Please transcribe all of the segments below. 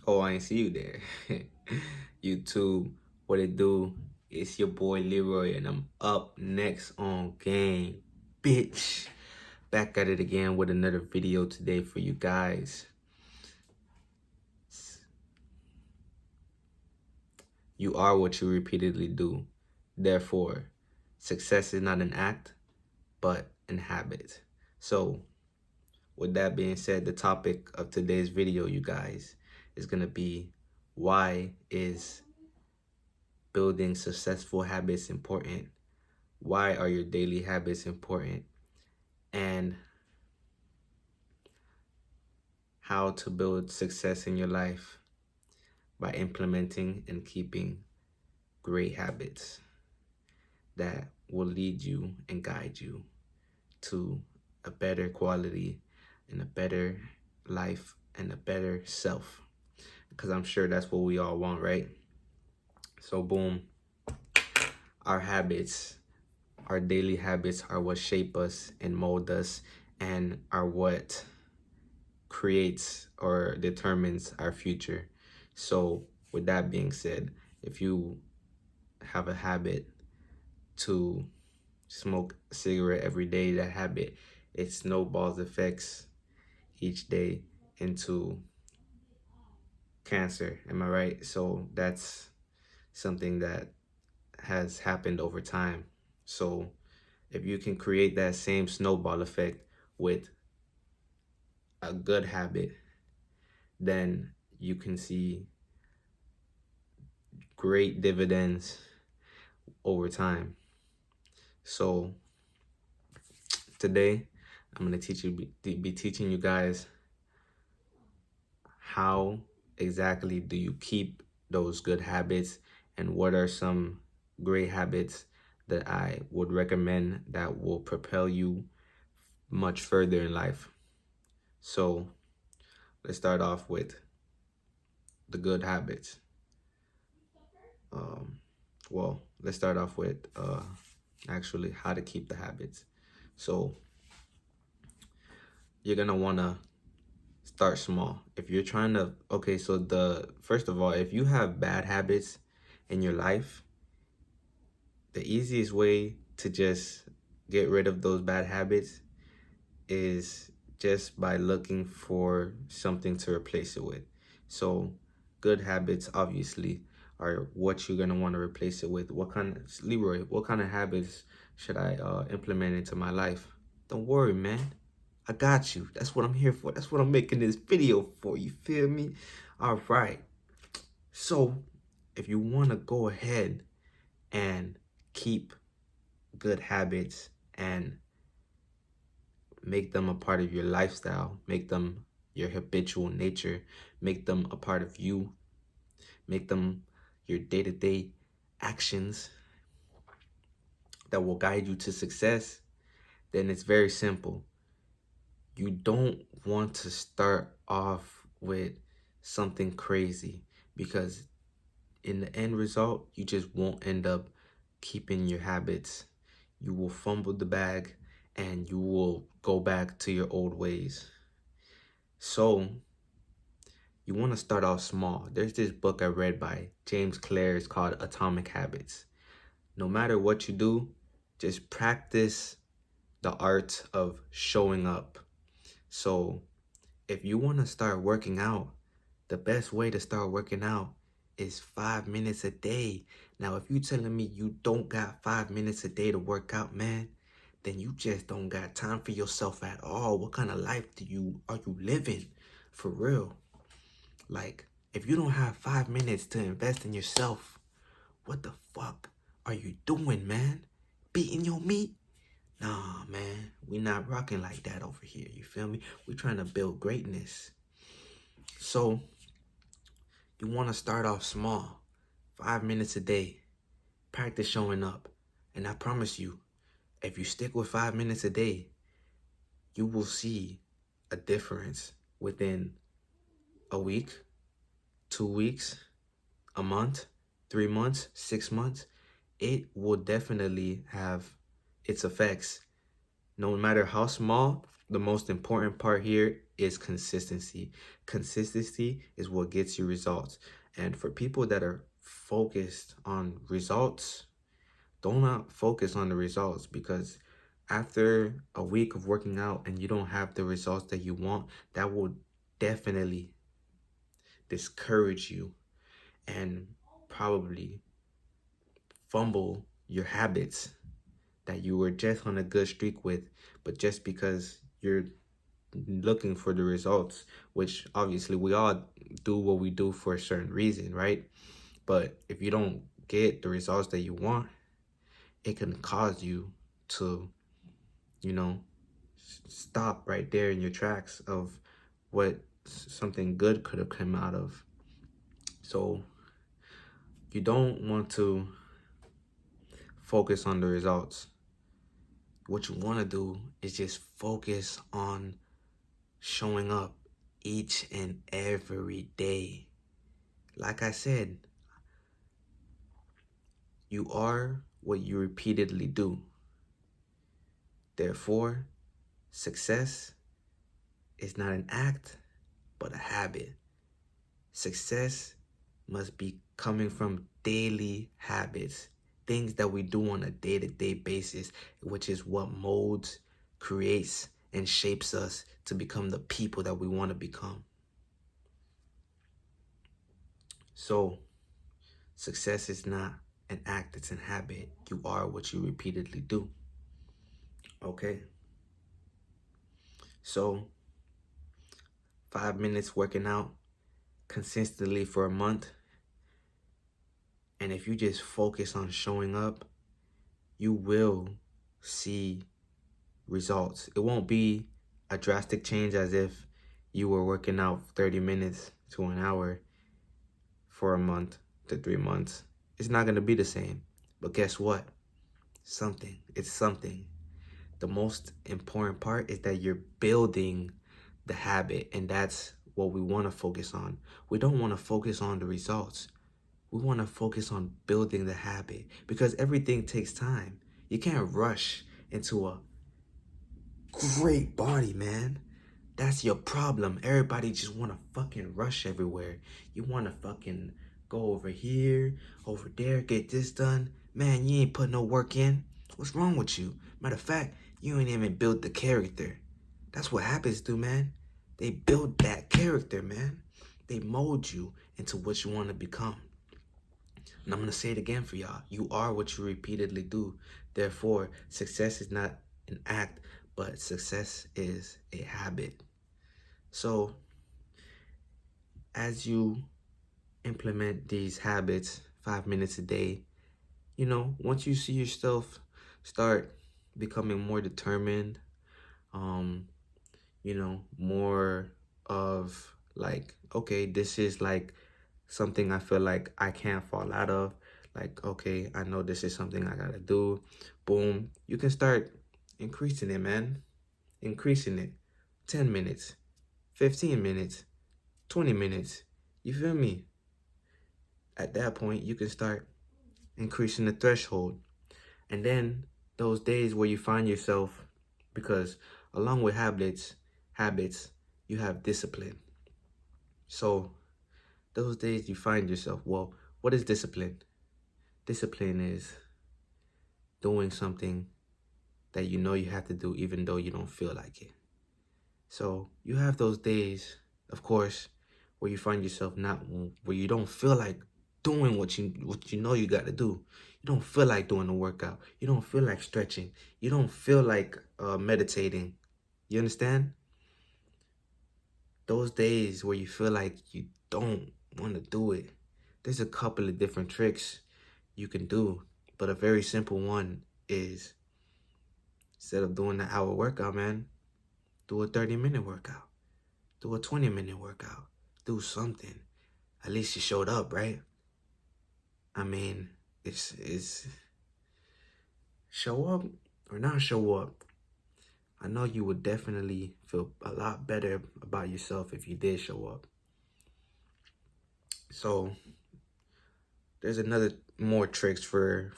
Oh, I ain't see you there. YouTube, what it do? It's your boy Leroy, and I'm up next on Game, bitch. Back at it again with another video today for you guys. You are what you repeatedly do. Therefore, success is not an act, but an habit. So, with that being said, the topic of today's video, you guys, is going to be why is building successful habits important? Why are your daily habits important? And how to build success in your life by implementing and keeping great habits that will lead you and guide you to a better quality and a better life and a better self. Because I'm sure that's what we all want, right? So boom, our habits, our daily habits are what shape us and mold us and are what creates or determines our future. So with that being said, if you have a habit to smoke a cigarette every day, that habit, it snowballs effects each day into cancer. Am I right? So that's something that has happened over time. So if you can create that same snowball effect with a good habit, then you can see great dividends over time. So today I'm going to be teaching you guys how exactly do you keep those good habits and what are some great habits that I would recommend that will propel you much further in life. So let's start off with the good habits. Well, let's start off with actually how to keep the habits. So you're gonna wanna start small. If you're trying to, okay, so first of all, if you have bad habits in your life, the easiest way to just get rid of those bad habits is just by looking for something to replace it with. So good habits obviously are what you're gonna want to replace it with. Leroy, what kind of habits should I implement into my life? Don't worry, man. I got you. That's what I'm here for. That's what I'm making this video for. You feel me? All right. So if you want to go ahead and keep good habits and make them a part of your lifestyle, make them your habitual nature, make them a part of you, make them your day-to-day actions that will guide you to success, then it's very simple. You don't want to start off with something crazy because in the end result, you just won't end up keeping your habits. You will fumble the bag and you will go back to your old ways. So you want to start off small. There's this book I read by James Clear. It's called Atomic Habits. No matter what you do, just practice the art of showing up. So if you want to start working out, the best way to start working out is 5 minutes a day. Now, if you telling me you don't got 5 minutes a day to work out, man, then you just don't got time for yourself at all. What kind of life are you living? For real. Like, if you don't have 5 minutes to invest in yourself, what the fuck are you doing, man? Beating your meat? Nah, man, we not rocking like that over here. You feel me? We trying to build greatness. So you want to start off small, 5 minutes a day. Practice showing up. And I promise you, if you stick with 5 minutes a day, you will see a difference within a week, 2 weeks, a month, 3 months, 6 months. It will definitely have its effects. No matter how small the most important part here is consistency. Consistency is what gets you results. And for people that are focused on results, do not focus on the results, because after a week of working out and you don't have the results that you want, that will definitely discourage you and probably fumble your habits that you were just on a good streak with, but just because you're looking for the results, which obviously we all do what we do for a certain reason, right? But if you don't get the results that you want, it can cause you to, you know, stop right there in your tracks of what something good could have come out of. So you don't want to focus on the results. What you want to do is just focus on showing up each and every day. Like I said, you are what you repeatedly do. Therefore, success is not an act, but a habit. Success must be coming from daily habits, things that we do on a day-to-day basis, which is what molds, creates, and shapes us to become the people that we want to become. So, success is not an act, it's a habit. You are what you repeatedly do. Okay? So, 5 minutes working out consistently for a month, and if you just focus on showing up, you will see results. It won't be a drastic change as if you were working out 30 minutes to an hour for a month to 3 months. It's not going to be the same. But guess what? It's something. The most important part is that you're building the habit, and that's what we want to focus on. We don't want to focus on the results. We want to focus on building the habit, because everything takes time. You can't rush into a great body, man. That's your problem. Everybody just want to fucking rush everywhere. You want to fucking go over here, over there, get this done. Man, you ain't put no work in. What's wrong with you? Matter of fact, you ain't even built the character. That's what habits do, man. They build that character, man. They mold you into what you want to become. And I'm going to say it again for y'all. You are what you repeatedly do. Therefore, success is not an act, but success is a habit. So, as you implement these habits, 5 minutes a day, once you see yourself start becoming more determined, more of like, okay, this is like something I feel like I can't fall out of. Like, okay, I know this is something I gotta do. Boom. You can start increasing it, man. Increasing it. 10 minutes, 15 minutes, 20 minutes. You feel me? At that point, you can start increasing the threshold. And then those days where you find yourself, because along with habits, you have discipline. So those days you find yourself, well, what is discipline? Discipline is doing something that you know you have to do even though you don't feel like it. So you have those days, of course, where you find yourself where you don't feel like doing what you know you got to do. You don't feel like doing the workout. You don't feel like stretching. You don't feel like meditating. You understand? Those days where you feel like you don't want to do it, there's a couple of different tricks you can do, but a very simple one is, instead of doing the hour workout, man, do a 30-minute workout. Do a 20-minute workout. Do something. At least you showed up, right? I mean, it's show up or not show up. I know you would definitely feel a lot better about yourself if you did show up. So there's another more tricks for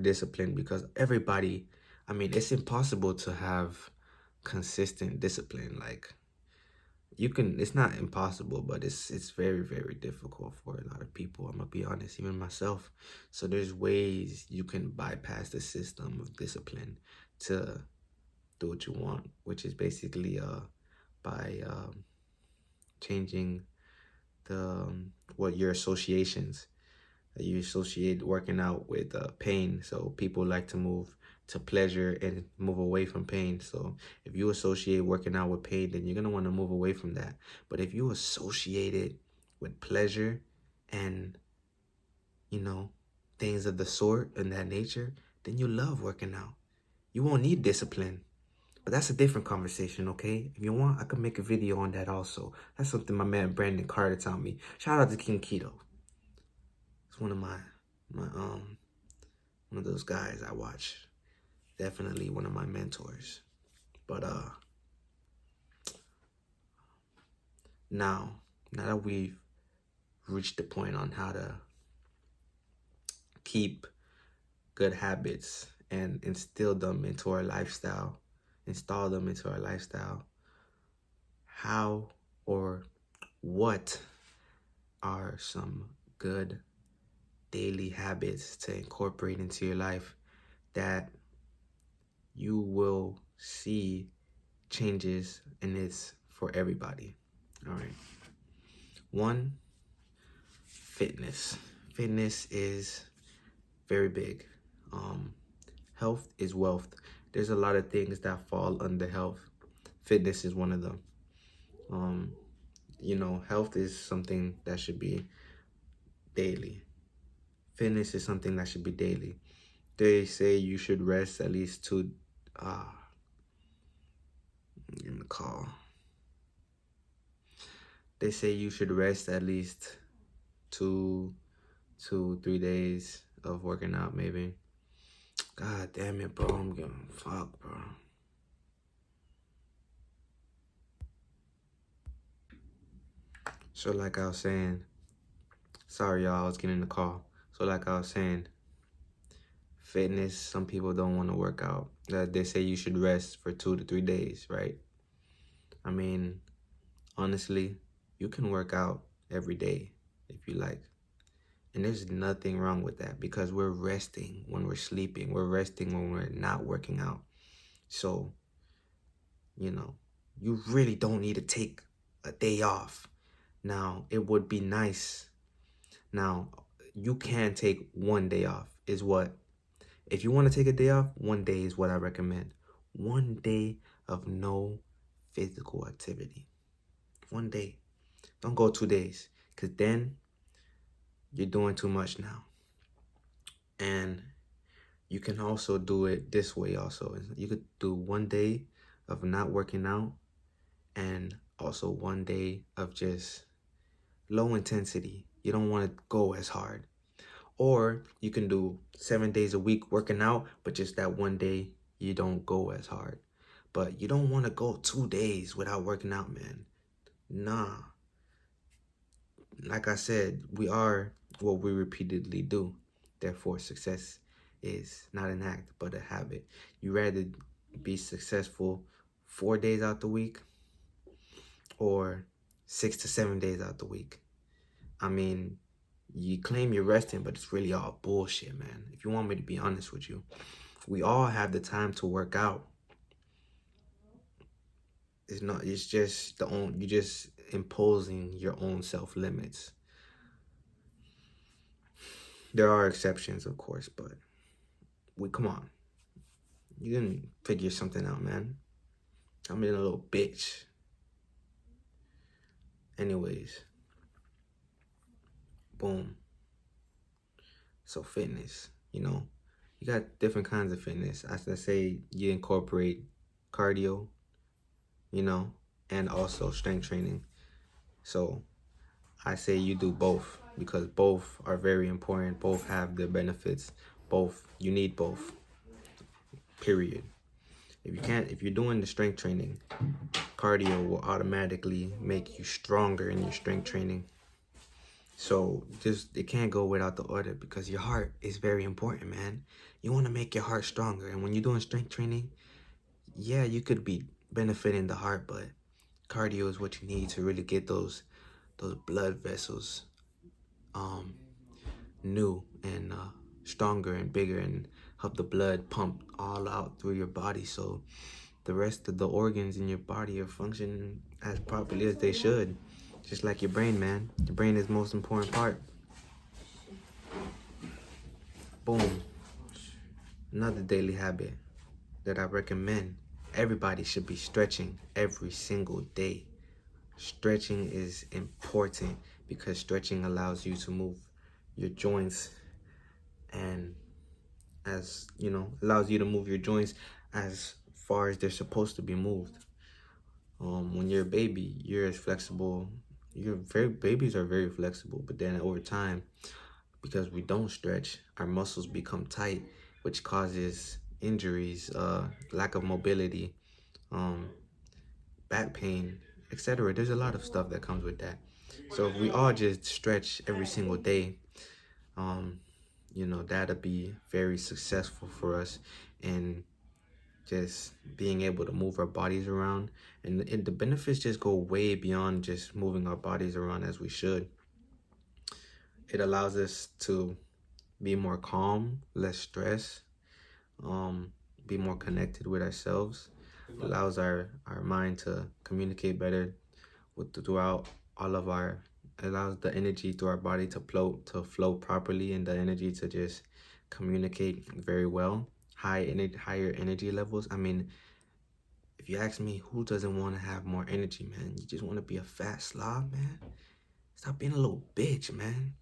discipline, because everybody, I mean, it's impossible to have consistent discipline. Like, you can, it's not impossible, but it's very, very difficult for a lot of people. I'm gonna be honest, even myself. So there's ways you can bypass the system of discipline to do what you want, which is basically by changing the what your associations. You associate working out with pain, so people like to move to pleasure and move away from pain. So if you associate working out with pain, then you're gonna want to move away from that. But if you associate it with pleasure and, you know, things of the sort and that nature, then you love working out. You won't need discipline. But that's a different conversation, okay? If you want, I could make a video on that also. That's something my man Brandon Carter taught me. Shout out to King Keto. It's one of my one of those guys I watch. Definitely one of my mentors. But now that we've reached the point on how to keep good habits and install them into our lifestyle, how or what are some good daily habits to incorporate into your life that you will see changes, and it's for everybody? All right. One, fitness. Fitness is very big. Health is wealth. There's a lot of things that fall under health. Fitness is one of them. You know, health is something that should be daily. Fitness is something that should be daily. They say you should rest at least two, in the call. They say you should rest at least 3 days of working out, maybe. God damn it, bro. I'm giving fuck, bro. So like I was saying, sorry y'all, I was getting the call. So like I was saying, fitness, some people don't want to work out. They say you should rest for 2 to 3 days, right? I mean, honestly, you can work out every day if you like. And there's nothing wrong with that, because we're resting when we're sleeping. We're resting when we're not working out. So, you know, you really don't need to take a day off. Now, it would be nice. Now, you can take 1 day off is what, if you want to take a day off, 1 day is what I recommend. 1 day of no physical activity. 1 day. Don't go 2 days, because then you're doing too much now. And you can also do it this way also. You could do 1 day of not working out, and also 1 day of just low intensity. You don't want to go as hard. Or you can do 7 days a week working out, but just that 1 day you don't go as hard. But you don't want to go 2 days without working out, man. Nah. Like I said, we are what we repeatedly do. Therefore, success is not an act, but a habit. You rather be successful 4 days out the week or 6 to 7 days out the week. I mean, you claim you're resting, but it's really all bullshit, man. If you want me to be honest with you, we all have the time to work out. It's just you're just imposing your own self-limits. There are exceptions, of course, but come on. You can figure something out, man. I'm being a little bitch. Anyways. Boom. So fitness, you know, you got different kinds of fitness. I say you incorporate cardio, you know, and also strength training. So I say you do both, because both are very important. Both have their benefits. You need both, period. If you're doing the strength training, cardio will automatically make you stronger in your strength training. So it can't go without the order, because your heart is very important, man. You want to make your heart stronger. And when you're doing strength training, yeah, you could be benefiting the heart, but cardio is what you need to really get those blood vessels new and stronger and bigger, and help the blood pump all out through your body, so the rest of the organs in your body are functioning as properly as they should. Just like your brain, man. Your brain is the most important part. Boom. Another daily habit that I recommend. Everybody should be stretching every single day. Stretching is important because stretching allows you to move your joints, and as you know, allows you to move your joints as far as they're supposed to be moved. When you're a baby, you're as flexible. Babies are very flexible, but then over time, because we don't stretch, our muscles become tight, which causes injuries, lack of mobility, back pain, etc. There's a lot of stuff that comes with that. So if we all just stretch every single day, you know, that'll be very successful for us in just being able to move our bodies around. And the benefits just go way beyond just moving our bodies around as we should. It allows us to be more calm, less stress, be more connected with ourselves. It allows our mind to communicate better throughout all of our, it allows the energy through our body to flow properly, and the energy to just communicate very well. Higher energy levels. I mean, if you ask me, who doesn't want to have more energy, man? You just want to be a fat slob, man? Stop being a little bitch, man.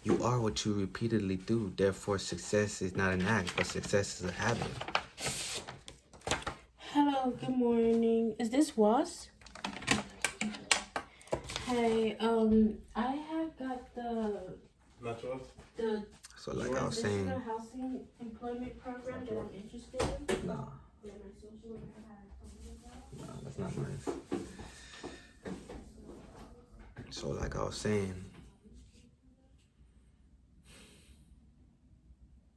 You are what you repeatedly do. Therefore, success is not an act, but success is a habit. Hello, good morning. Is this Was? Hey, I have got the So like I was saying, housing employment program that I'm interested in. no, that's not nice. So like I was saying,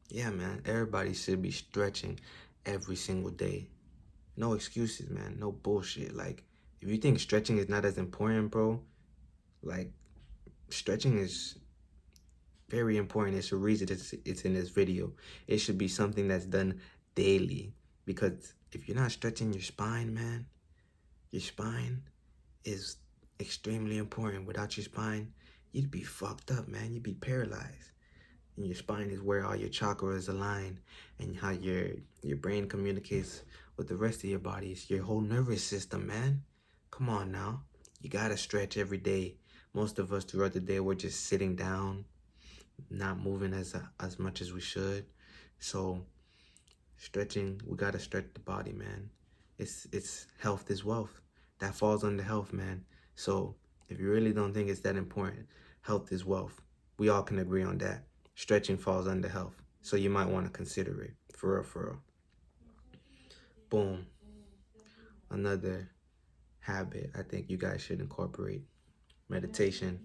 yeah, man, everybody should be stretching every single day. No excuses, man. No bullshit. Like, if you think stretching is not as important, bro, like, stretching is very important. It's a reason it's in this video. It should be something that's done daily, because if you're not stretching your spine, man, your spine is extremely important. Without your spine, you'd be fucked up, man. You'd be paralyzed. And your spine is where all your chakras align, and how your brain communicates with the rest of your body. It's your whole nervous system, man. Come on now. You gotta stretch every day. Most of us throughout the day, we're just sitting down, not moving as much as we should. So stretching, we gotta stretch the body, man. It's health is wealth. That falls under health, man. So if you really don't think it's that important, health is wealth. We all can agree on that. Stretching falls under health, so you might want to consider it. For real, for real. Boom. Another habit I think you guys should incorporate: meditation.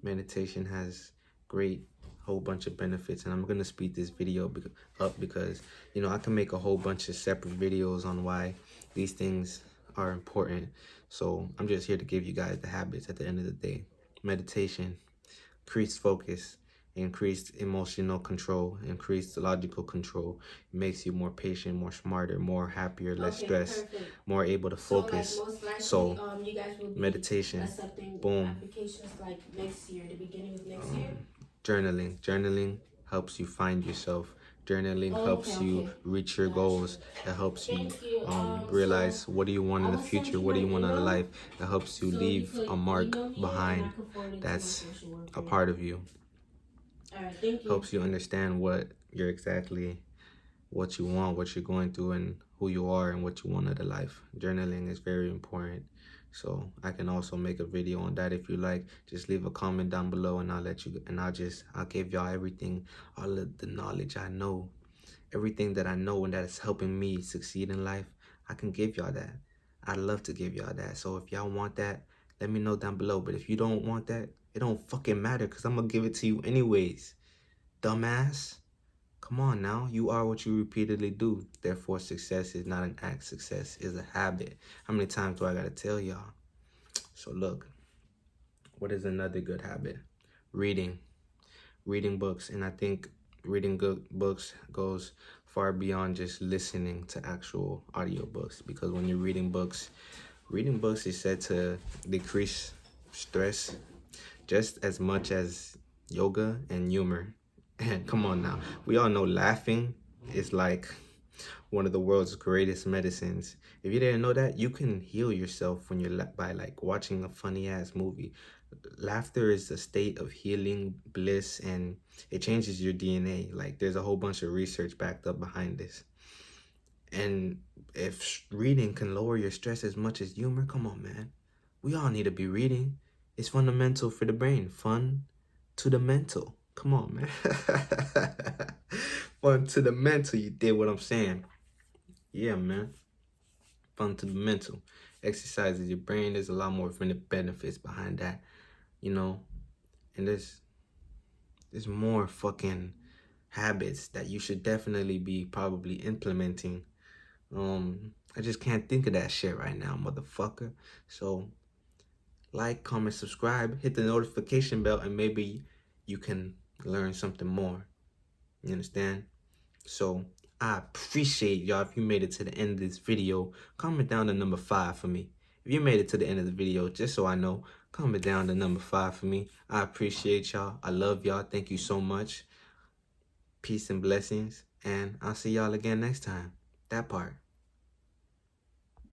Meditation has great whole bunch of benefits, and I'm gonna speed this video up because, you know, I can make a whole bunch of separate videos on why these things are important. So I'm just here to give you guys the habits at the end of the day. Meditation: increased focus, increased emotional control, increased logical control. It makes you more patient, more smarter, more happier, less stressed, more able to focus. So, you guys will be meditation, boom. applications like next year, the beginning of next year. Journaling helps you find yourself. Journaling helps you reach your goals. It helps you realize, what do you want in the future, what do you want out of life. It helps you leave a mark behind that's a part of you. Helps you understand what you want, what you're going through, and who you are, and what you want out of life. Journaling is very important. So I can also make a video on that if you like. Just leave a comment down below, and I'll give y'all everything, all of the knowledge I know, everything that I know and that is helping me succeed in life. I can give y'all that. I'd love to give y'all that. So if y'all want that, let me know down below. But if you don't want that, it don't fucking matter, because I'm gonna give it to you anyways, dumbass. Come on now, you are what you repeatedly do. Therefore, success is not an act. Success is a habit. How many times do I gotta tell y'all? So look, what is another good habit? Reading. Reading books. And I think reading good books goes far beyond just listening to actual audiobooks. Because when you're reading books is said to decrease stress just as much as yoga and humor. And come on now, we all know laughing is like one of the world's greatest medicines. If you didn't know that, you can heal yourself when you're by like watching a funny ass movie. Laughter is a state of healing, bliss, and it changes your DNA. Like there's a whole bunch of research backed up behind this. And if reading can lower your stress as much as humor, come on, man. We all need to be reading. It's fundamental for the brain. Fun to the mental. Come on, man. Fun to the mental. You did what I'm saying. Yeah, man. Fun to the mental. Exercises your brain. There's a lot more benefits behind that, you know. And there's more fucking habits that you should definitely be probably implementing. I just can't think of that shit right now, motherfucker. So like, comment, subscribe, hit the notification bell, and maybe you can learn something more. You understand? So I appreciate y'all. If you made it to the end of this video, comment down the number 5 for me. If you made it to the end of the video, just so I know, comment down the number 5 for me. I appreciate y'all. I love y'all. Thank you so much. Peace and blessings. And I'll see y'all again next time. That part.